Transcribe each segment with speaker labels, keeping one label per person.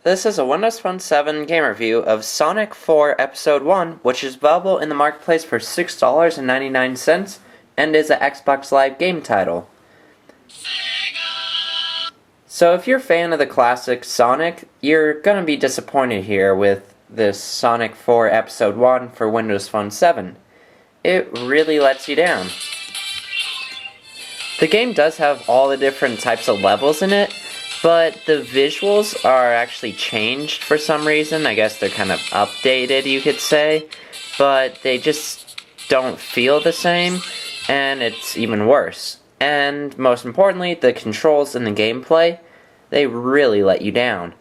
Speaker 1: This is a Windows Phone 7 game review of Sonic 4 Episode 1, which is available in the marketplace for $6.99 and is an Xbox Live game title. So if you're a fan of the classic Sonic, you're gonna be disappointed here with this Sonic 4 Episode 1 for Windows Phone 7. It really lets you down. The game does have all the different types of levels in it, but the visuals are actually changed for some reason. I guess they're kind of updated, you could say, but they just don't feel the same, and it's even worse. And most importantly, the controls and the gameplay, they really let you down.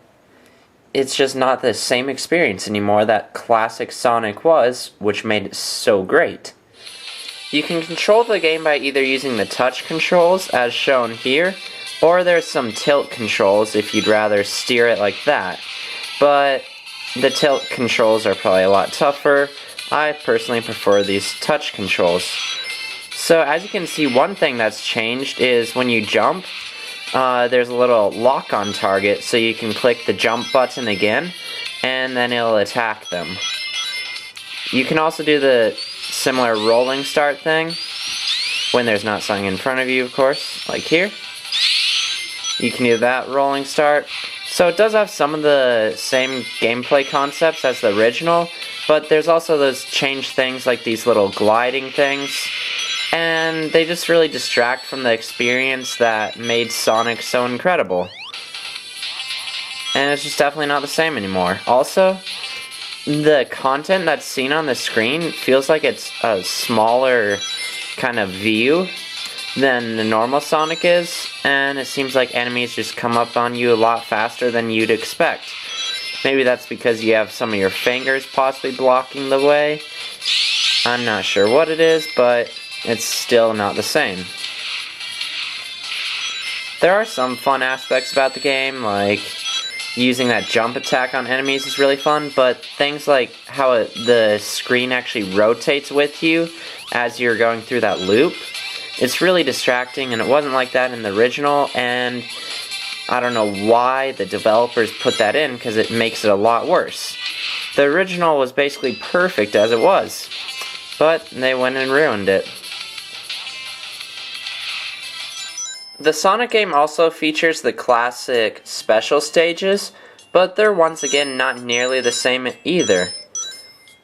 Speaker 1: It's just not the same experience anymore that classic Sonic was, which made it so great. You can control the game by either using the touch controls, as shown here, or there's some tilt controls if you'd rather steer it like that. But the tilt controls are probably a lot tougher. I personally prefer these touch controls. So as you can see, one thing that's changed is when you jump, there's a little lock on target, so you can click the jump button again, and then it'll attack them. You can also do the similar rolling start thing, when there's not something in front of you, of course, like here. You can do that rolling start. So it does have some of the same gameplay concepts as the original, but there's also those changed things like these little gliding things, and they just really distract from the experience that made Sonic so incredible. And it's just definitely not the same anymore. Also, the content that's seen on the screen feels like it's a smaller kind of view than the normal Sonic is, and it seems like enemies just come up on you a lot faster than you'd expect. Maybe that's because you have some of your fingers possibly blocking the way. I'm not sure what it is, but it's still not the same. There are some fun aspects about the game, like using that jump attack on enemies is really fun, but things like how the screen actually rotates with you as you're going through that loop, it's really distracting, and it wasn't like that in the original, and I don't know why the developers put that in, because it makes it a lot worse. The original was basically perfect as it was, but they went and ruined it. The Sonic game also features the classic special stages, but they're once again not nearly the same either.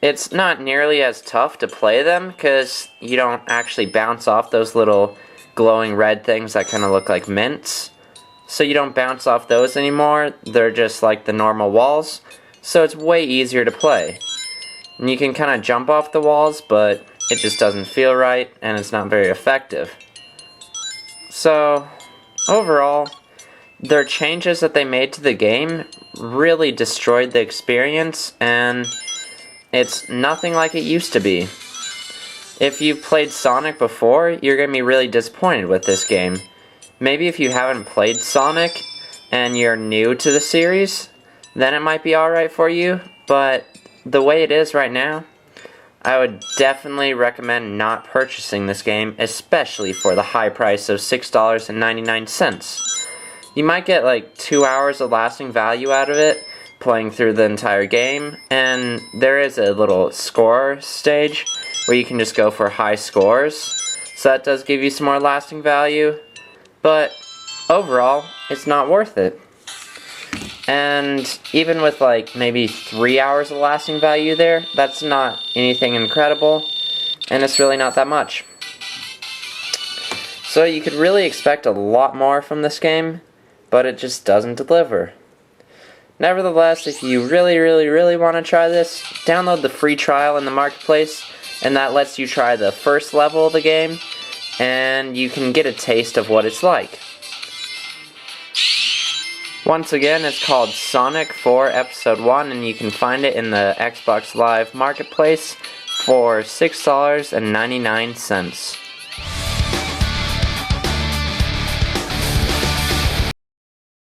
Speaker 1: It's not nearly as tough to play them because you don't actually bounce off those little glowing red things that kind of look like mints. So you don't bounce off those anymore, they're just like the normal walls, so it's way easier to play. And you can kind of jump off the walls, but it just doesn't feel right and it's not very effective. So, overall, their changes that they made to the game really destroyed the experience, and it's nothing like it used to be. If you've played Sonic before, you're going to be really disappointed with this game. Maybe if you haven't played Sonic and you're new to the series, then it might be alright for you, but the way it is right now, I would definitely recommend not purchasing this game, especially for the high price of $6.99. You might get like 2 hours of lasting value out of it, playing through the entire game, and there is a little score stage where you can just go for high scores, so that does give you some more lasting value, but overall, it's not worth it. And even with like maybe 3 hours of lasting value there, that's not anything incredible, and it's really not that much. So you could really expect a lot more from this game, but it just doesn't deliver. Nevertheless, if you really want to try this, download the free trial in the marketplace, and that lets you try the first level of the game, and you can get a taste of what it's like. Once again, it's called Sonic 4 Episode 1, and you can find it in the Xbox Live Marketplace for $6.99.